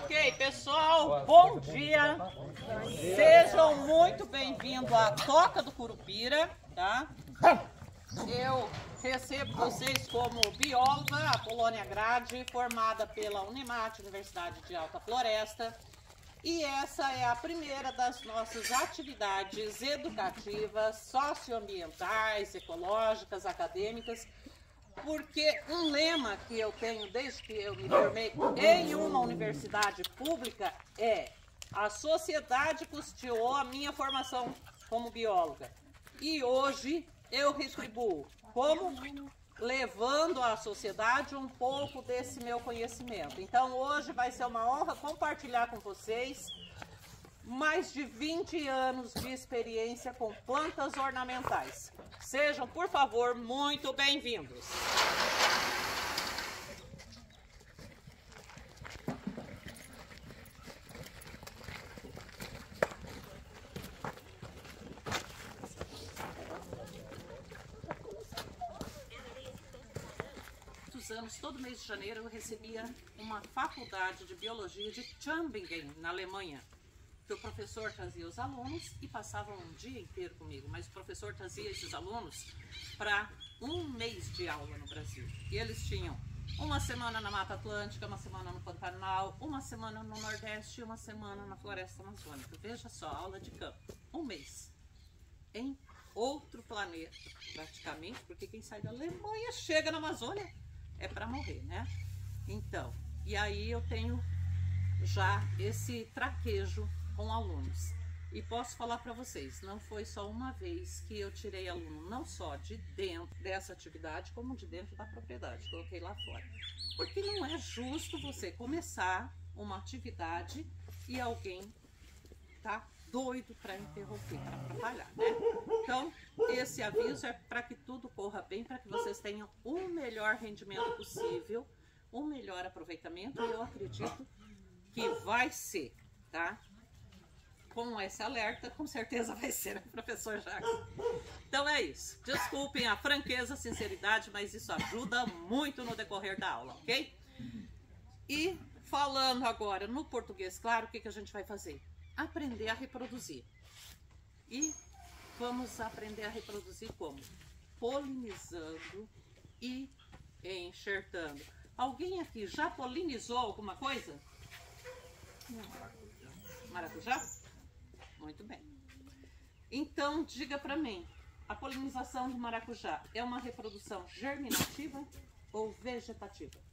Ok, pessoal, bom dia. Sejam muito bem-vindos à Toca do Curupira, tá? Eu recebo vocês como bióloga Apolônia Grade, formada pela Unemate, Universidade de Alta Floresta. E essa é a primeira das nossas atividades educativas, socioambientais, ecológicas, acadêmicas, porque um lema que eu tenho desde que eu me formei em uma universidade pública é: a sociedade custeou a minha formação como bióloga. E hoje eu retribuo como levando à sociedade um pouco desse meu conhecimento. Então hoje vai ser uma honra compartilhar com vocês mais de 20 anos de experiência com plantas ornamentais. Sejam, por favor, muito bem-vindos. Anos, todo mês de janeiro, eu recebia uma faculdade de biologia de Tübingen, na Alemanha, que o professor trazia os alunos e passavam um dia inteiro comigo, mas o professor trazia esses alunos para um mês de aula no Brasil. E eles tinham uma semana na Mata Atlântica, uma semana no Pantanal, uma semana no Nordeste e uma semana na Floresta Amazônica. Veja só, aula de campo, um mês, em outro planeta, praticamente, porque quem sai da Alemanha chega na Amazônia é para morrer, né? Então, e aí eu tenho já esse traquejo com alunos. E posso falar para vocês, não foi só uma vez que eu tirei aluno, não só de dentro dessa atividade, como de dentro da propriedade, coloquei lá fora. Porque não é justo você começar uma atividade e alguém tá doido para interromper, para atrapalhar, né? Então, esse aviso é para que tudo corra bem, para que vocês tenham o melhor rendimento possível, o melhor aproveitamento, e eu acredito que vai ser, tá? Com esse alerta, com certeza vai ser, né, professor Jacques? Então é isso. Desculpem a franqueza, a sinceridade, mas isso ajuda muito no decorrer da aula, ok? E falando agora no português, claro, o que a gente vai fazer? Aprender a reproduzir. E vamos aprender a reproduzir como? Polinizando e enxertando. Alguém aqui já polinizou alguma coisa? Maracujá? Muito bem. Então, diga para mim, a polinização do maracujá é uma reprodução germinativa ou vegetativa?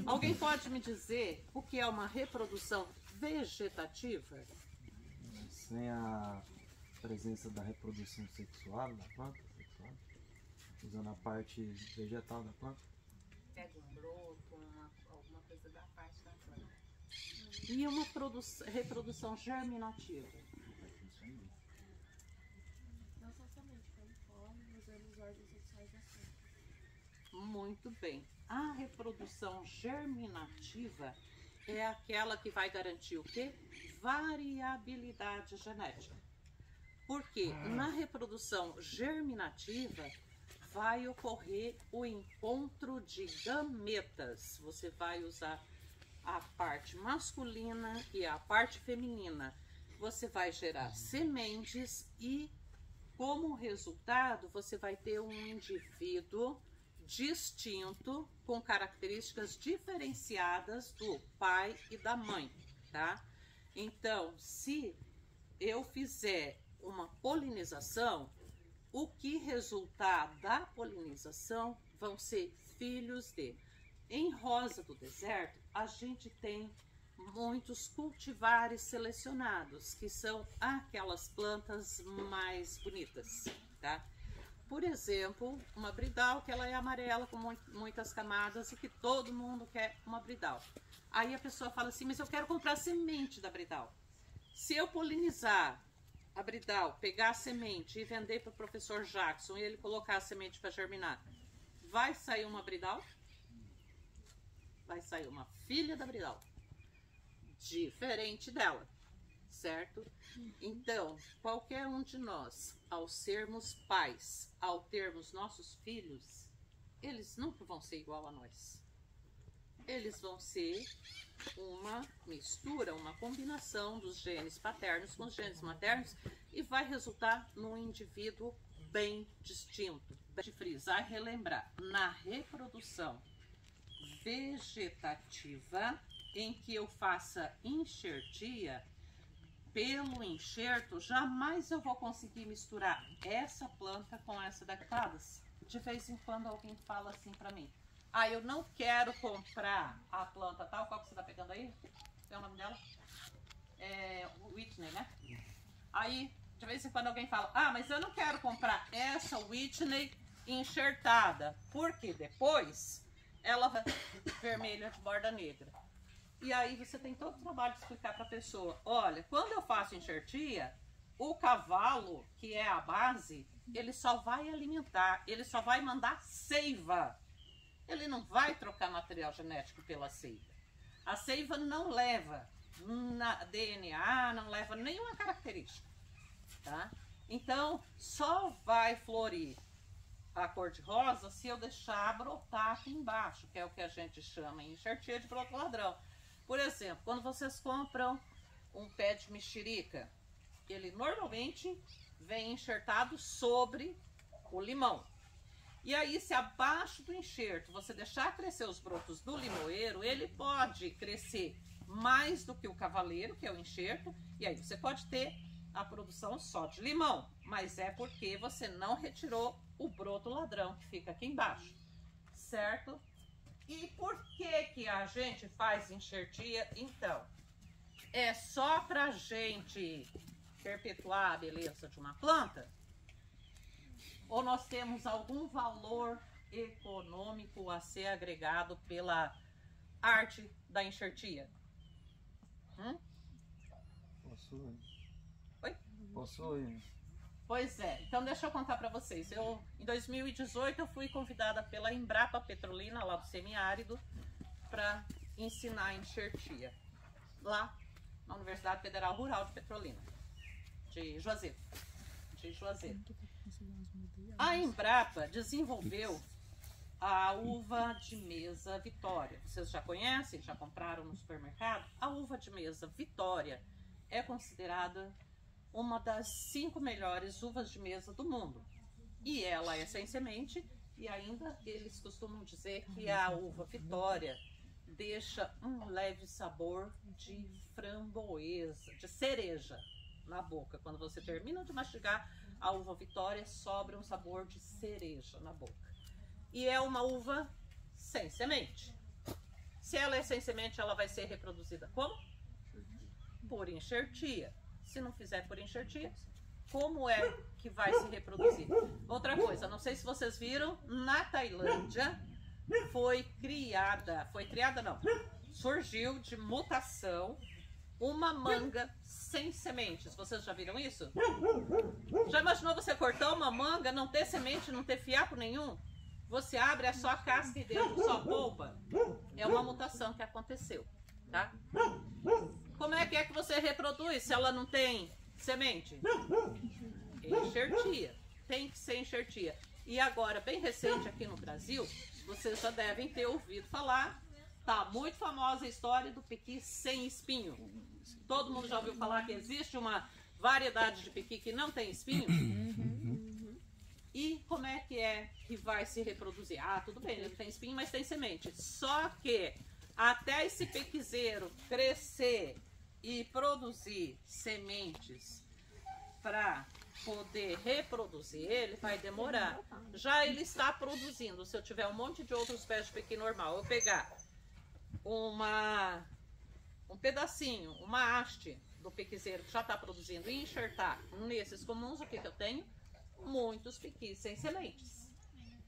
Alguém pode me dizer o que é uma reprodução vegetativa? Sem a presença da reprodução sexual da planta, usando a parte vegetal da planta. Pega um broto, alguma coisa da parte da planta. E uma reprodução germinativa? Não somente pelo pólen, usando os órgãos sexuais da planta. Muito bem. A reprodução germinativa é aquela que vai garantir o quê? Variabilidade genética. Porque na reprodução germinativa vai ocorrer o encontro de gametas. Você vai usar a parte masculina e a parte feminina. Você vai gerar sementes e, como resultado, você vai ter um indivíduo distinto, com características diferenciadas do pai e da mãe, tá? Então, se eu fizer uma polinização, o que resultar da polinização vão ser filhos de. Em Rosa do Deserto, a gente tem muitos cultivares selecionados, que são aquelas plantas mais bonitas, tá? Por exemplo, uma bridal, que ela é amarela com muitas camadas e que todo mundo quer uma bridal. Aí a pessoa fala assim, mas eu quero comprar semente da bridal. Se eu polinizar a bridal, pegar a semente e vender para o professor Jackson e ele colocar a semente para germinar, vai sair uma bridal? Vai sair uma filha da bridal, diferente dela, certo? Então, qualquer um de nós, ao sermos pais, ao termos nossos filhos, eles nunca vão ser igual a nós. Eles vão ser uma mistura, uma combinação dos genes paternos com os genes maternos e vai resultar num indivíduo bem distinto. De frisar e relembrar, na reprodução vegetativa, em que eu faça enxertia, pelo enxerto, jamais eu vou conseguir misturar essa planta com essa daqui. De vez em quando alguém fala assim pra mim: ah, eu não quero comprar a planta tal. Qual que você tá pegando aí? Qual é o nome dela? É Whitney, né? Aí, de vez em quando alguém fala: ah, mas eu não quero comprar essa Whitney enxertada, porque depois ela vai vermelha de borda negra. E aí você tem todo o trabalho de explicar para a pessoa: olha, quando eu faço enxertia, o cavalo, que é a base, ele só vai alimentar, ele só vai mandar seiva. Ele não vai trocar material genético pela seiva. A seiva não leva DNA, não leva nenhuma característica, tá? Então, só vai florir a cor-de-rosa se eu deixar brotar aqui embaixo, que é o que a gente chama em enxertia de broto ladrão. Por exemplo, quando vocês compram um pé de mexerica, ele normalmente vem enxertado sobre o limão. E aí, se abaixo do enxerto você deixar crescer os brotos do limoeiro, ele pode crescer mais do que o cavaleiro, que é o enxerto, e aí você pode ter a produção só de limão, mas é porque você não retirou o broto ladrão que fica aqui embaixo, certo? E por que a gente faz enxertia, então? É só pra gente perpetuar a beleza de uma planta? Ou nós temos algum valor econômico a ser agregado pela arte da enxertia? Possui. Oi? Possui. Pois é, então deixa eu contar para vocês. Em 2018 eu fui convidada pela Embrapa Petrolina, lá do semiárido, para ensinar enxertia, lá na Universidade Federal Rural de Petrolina, de Juazeiro. A Embrapa desenvolveu a uva de mesa Vitória. Vocês já conhecem? Já compraram no supermercado? A uva de mesa Vitória é considerada uma das 5 melhores uvas de mesa do mundo. E ela é sem semente, e ainda eles costumam dizer que a uva Vitória deixa um leve sabor de framboesa, de cereja na boca. Quando você termina de mastigar a uva Vitória, sobra um sabor de cereja na boca. E é uma uva sem semente. Se ela é sem semente, ela vai ser reproduzida como? Por enxertia. Se não fizer por enxertia, como é que vai se reproduzir? Outra coisa, não sei se vocês viram, na Tailândia surgiu de mutação uma manga sem sementes. Vocês já viram isso? Já imaginou você cortar uma manga, não ter semente, não ter fiapo nenhum? Você abre, é só a casca e dentro só a polpa. É uma mutação que aconteceu, tá? Como é que você reproduz se ela não tem semente? Enxertia. Tem que ser enxertia. E agora, bem recente aqui no Brasil, vocês já devem ter ouvido falar, tá muito famosa a história do piqui sem espinho. Todo mundo já ouviu falar que existe uma variedade de piqui que não tem espinho? E como é que vai se reproduzir? Ah, tudo bem, ele não tem espinho, mas tem semente. Só que até esse piquizeiro crescer e produzir sementes para poder reproduzir ele, vai demorar. Já ele está produzindo. Se eu tiver um monte de outros pés de piqui normal, eu pegar um pedacinho, uma haste do piquizeiro que já está produzindo e enxertar nesses comuns, o que eu tenho? Muitos piquis sem sementes.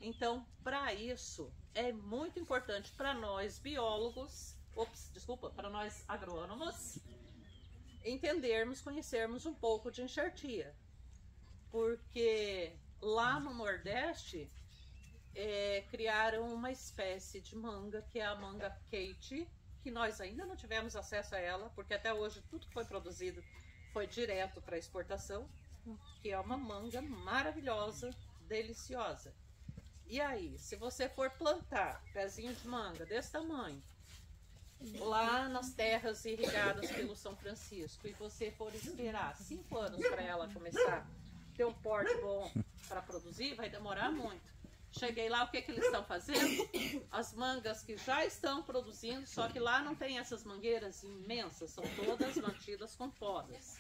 Então, para isso, é muito importante para nós biólogos, para nós agrônomos, entendermos, conhecermos um pouco de enxertia. Porque lá no Nordeste, criaram uma espécie de manga, que é a manga Kate, que nós ainda não tivemos acesso a ela, porque até hoje tudo que foi produzido foi direto para exportação, que é uma manga maravilhosa, deliciosa. E aí, se você for plantar pezinho de manga desse tamanho, lá nas terras irrigadas pelo São Francisco, e você for esperar 5 anos para ela começar a ter um porte bom para produzir, vai demorar muito. Cheguei lá, o que eles estão fazendo? As mangas que já estão produzindo, só que lá não tem essas mangueiras imensas, são todas mantidas com podas.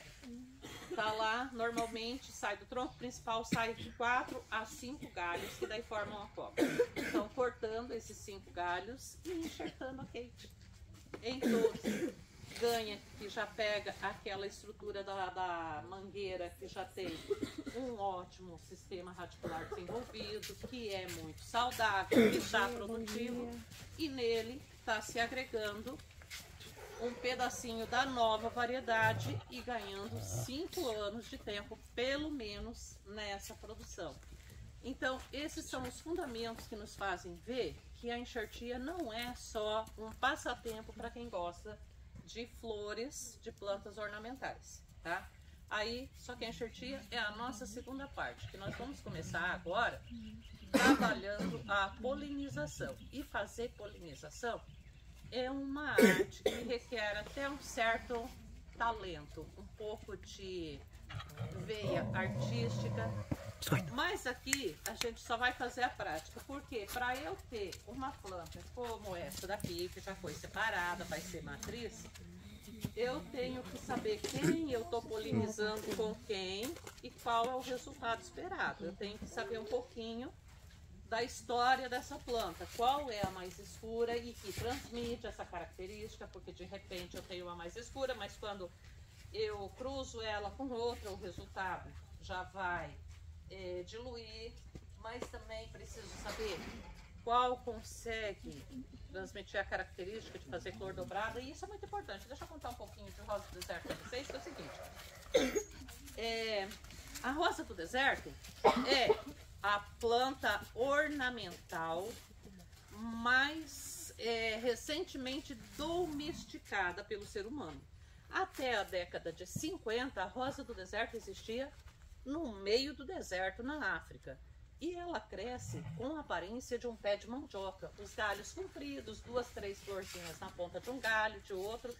Tá lá, normalmente sai do tronco principal, sai de 4 a 5 galhos, que daí formam uma copa. Então, cortando esses 5 galhos e enxertando a Kate em todos. Ganha, que já pega aquela estrutura da mangueira, que já tem um ótimo sistema radicular desenvolvido, que é muito saudável, que está produtivo, e nele está se agregando um pedacinho da nova variedade e ganhando 5 anos de tempo, pelo menos, nessa produção. Então, esses são os fundamentos que nos fazem ver que a enxertia não é só um passatempo para quem gosta de flores, de plantas ornamentais, tá? Aí, só que a enxertia é a nossa segunda parte, que nós vamos começar agora trabalhando a polinização. E fazer polinização é uma arte que requer até um certo talento, um pouco de veia artística. Mas aqui a gente só vai fazer a prática, porque para eu ter uma planta como essa daqui, que já foi separada, vai ser matriz, eu tenho que saber quem eu estou polinizando com quem e qual é o resultado esperado. Eu tenho que saber um pouquinho da história dessa planta, qual é a mais escura e que transmite essa característica, porque de repente eu tenho uma mais escura, mas quando eu cruzo ela com outra, o resultado já vai diluir, mas também preciso saber qual consegue transmitir a característica de fazer cor dobrada, e isso é muito importante. Deixa eu contar um pouquinho de rosa do deserto para vocês, que é o seguinte. A rosa do deserto é a planta ornamental mais recentemente domesticada pelo ser humano. Até a década de 50, a rosa do deserto existia no meio do deserto, na África. E ela cresce com a aparência de um pé de mandioca. Os galhos compridos, 2, 3 florzinhas na ponta de um galho, de outro.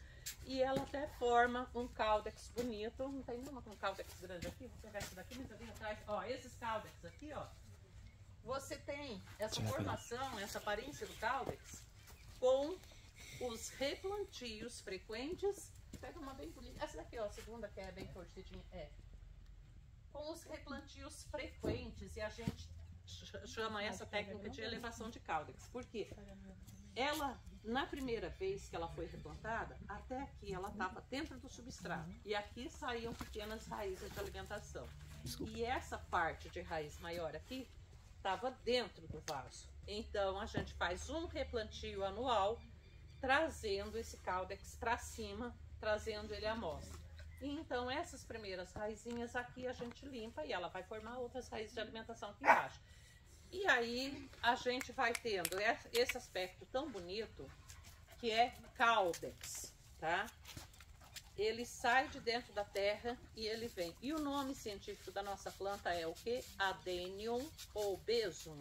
E ela até forma um caudex bonito. Não tem nenhuma com caudex grande aqui? Vou pegar esse daqui, mas ali atrás. Ó, esses caudex aqui, ó. Você tem essa formação, essa aparência do caudex com os replantios frequentes. Pega uma bem bonita. Essa daqui, ó, a segunda, que é bem torcidinha. Com os replantios frequentes, e a gente chama essa técnica de elevação de caudex. Por quê? Ela, na primeira vez que ela foi replantada, até aqui ela estava dentro do substrato. E aqui saíam pequenas raízes de alimentação. E essa parte de raiz maior aqui estava dentro do vaso. Então a gente faz um replantio anual, trazendo esse caudex para cima, trazendo ele à mostra. E então essas primeiras raizinhas aqui a gente limpa e ela vai formar outras raízes de alimentação aqui embaixo. E aí a gente vai tendo esse aspecto tão bonito que é caudex, tá? Ele sai de dentro da terra e ele vem. E o nome científico da nossa planta é o que? Adenium obesum.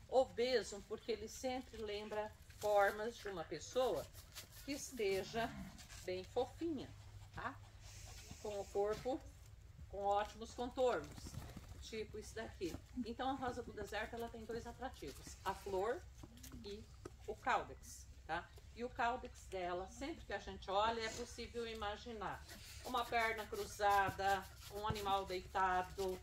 Obesum porque ele sempre lembra formas de uma pessoa que esteja bem fofinha, tá? Com o corpo com ótimos contornos, tipo isso daqui. Então a rosa do deserto ela tem 2 atrativos, a flor e o caudex, tá? E o caudex dela, sempre que a gente olha, é possível imaginar uma perna cruzada, um animal deitado,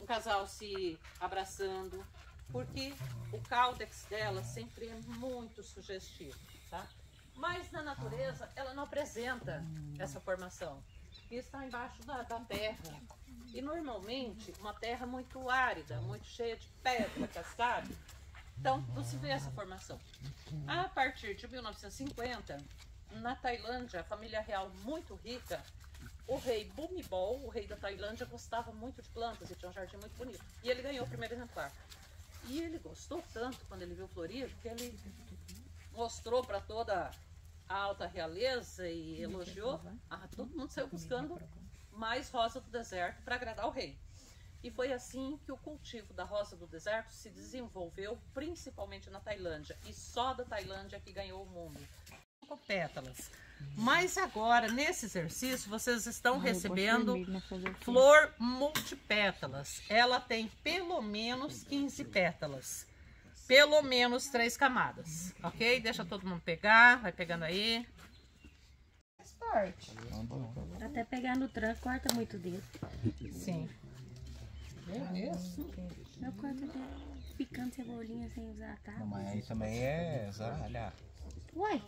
um casal se abraçando, porque o caudex dela sempre é muito sugestivo, tá? Mas na natureza ela não apresenta essa formação. E está embaixo da terra. E normalmente uma terra muito árida, muito cheia de pedra, cascalho. Então não se vê essa formação. A partir de 1950, na Tailândia, a família real muito rica, o rei Bhumibol, o rei da Tailândia, gostava muito de plantas e tinha um jardim muito bonito. E ele ganhou o primeiro exemplar. E ele gostou tanto quando ele viu florido que ele mostrou para toda a alta realeza e elogiou. Todo mundo saiu buscando mais rosa do deserto para agradar o rei. E foi assim que o cultivo da rosa do deserto se desenvolveu, principalmente na Tailândia. E só da Tailândia que ganhou o mundo. 5 pétalas. Mas agora, nesse exercício, vocês estão recebendo flor multipétalas. Ela tem pelo menos 15 pétalas. Pelo menos 3 camadas. Ok? Deixa todo mundo pegar. Vai pegando aí. Até pegar no tranco, corta muito o dedo. Sim. Eu corto o dedo picando cebolinha sem usar, tá? Não, mas aí também é olha. Uai!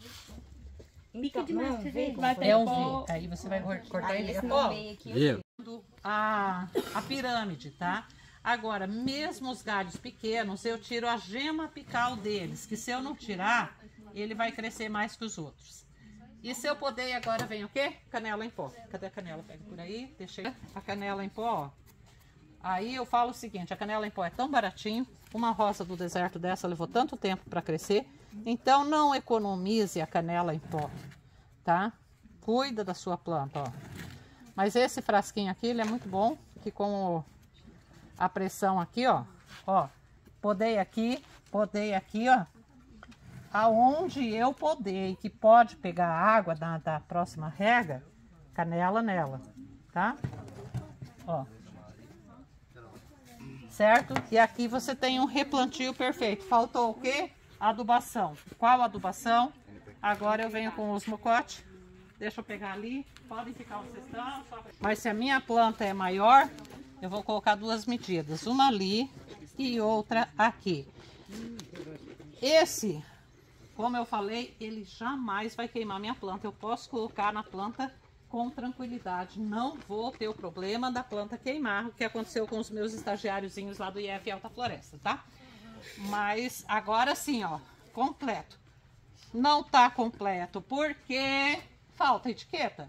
Pica demais pra você ver. É um V. Aí você vai cortar ele. Ó, a pirâmide, tá? Agora, mesmo os galhos pequenos, eu tiro a gema apical deles, que se eu não tirar, ele vai crescer mais que os outros. E se eu poder, agora vem o quê? Canela em pó. Cadê a canela? Pega por aí. Deixei a canela em pó, ó. Aí eu falo o seguinte, a canela em pó é tão baratinho, uma rosa do deserto dessa levou tanto tempo para crescer, então não economize a canela em pó, tá? Cuida da sua planta, ó. Mas esse frasquinho aqui, ele é muito bom, que com a pressão aqui, ó, podei aqui, ó, aonde eu podei, que pode pegar a água da próxima rega, canela nela, tá? Ó. Certo? E aqui você tem um replantio perfeito. Faltou o quê? Adubação. Qual adubação? Agora eu venho com os mocotes. Deixa eu pegar ali. Podem ficar onde vocês estão. Mas se a minha planta é maior, eu vou colocar 2 medidas. Uma ali e outra aqui. Esse, como eu falei, ele jamais vai queimar minha planta. Eu posso colocar na planta com tranquilidade, não vou ter o problema da planta queimar, o que aconteceu com os meus estagiáriozinhos lá do IF Alta Floresta, tá? Mas agora sim, ó, completo. Não tá completo, porque falta etiqueta.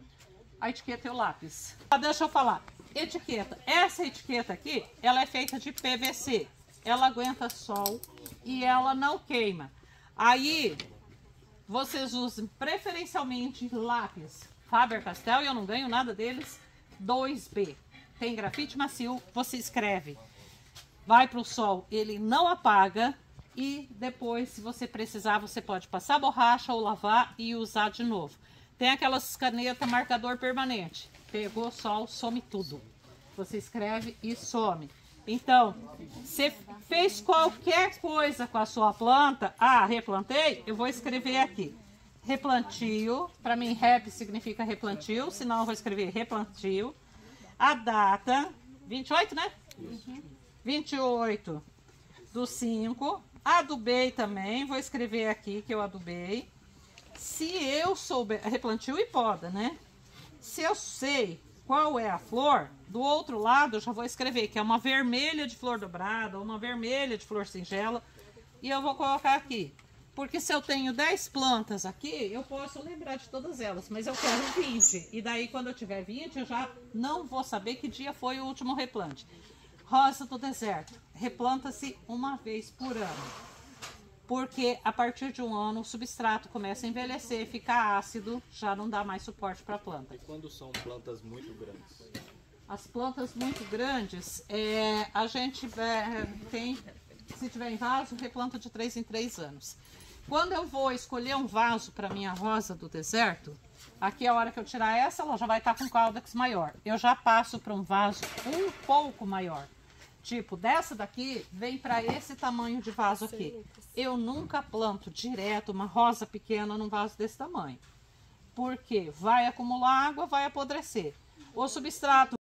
A etiqueta é o lápis. Deixa eu falar, etiqueta. Essa etiqueta aqui, ela é feita de PVC. Ela aguenta sol e ela não queima. Aí, vocês usem preferencialmente lápis Faber-Castell, e eu não ganho nada deles, 2B. Tem grafite macio, você escreve. Vai para o sol, ele não apaga. E depois, se você precisar, você pode passar borracha ou lavar e usar de novo. Tem aquelas canetas marcador permanente. Pegou sol, some tudo. Você escreve e some. Então, você fez qualquer coisa com a sua planta. Ah, replantei? Eu vou escrever aqui. Replantio, para mim rep significa replantio, senão eu vou escrever replantio. A data, 28, né? 28/5. Adubei também, vou escrever aqui que eu adubei. Se eu souber, replantio e poda, né? Se eu sei qual é a flor, do outro lado eu já vou escrever que é uma vermelha de flor dobrada, ou uma vermelha de flor singela. E eu vou colocar aqui. Porque se eu tenho 10 plantas aqui, eu posso lembrar de todas elas, mas eu quero 20. E daí, quando eu tiver 20, eu já não vou saber que dia foi o último replante. Rosa do deserto, replanta-se uma vez por ano. Porque a partir de um ano, o substrato começa a envelhecer, fica ácido, já não dá mais suporte para a planta. E quando são plantas muito grandes? As plantas muito grandes, a gente tem, se tiver em vaso, replanta de 3 em 3 anos. Quando eu vou escolher um vaso para minha rosa do deserto, aqui a hora que eu tirar essa, ela já vai estar com caudex maior. Eu já passo para um vaso um pouco maior. Tipo, dessa daqui, vem para esse tamanho de vaso aqui. Eu nunca planto direto uma rosa pequena num vaso desse tamanho. Porque vai acumular água, vai apodrecer. O substrato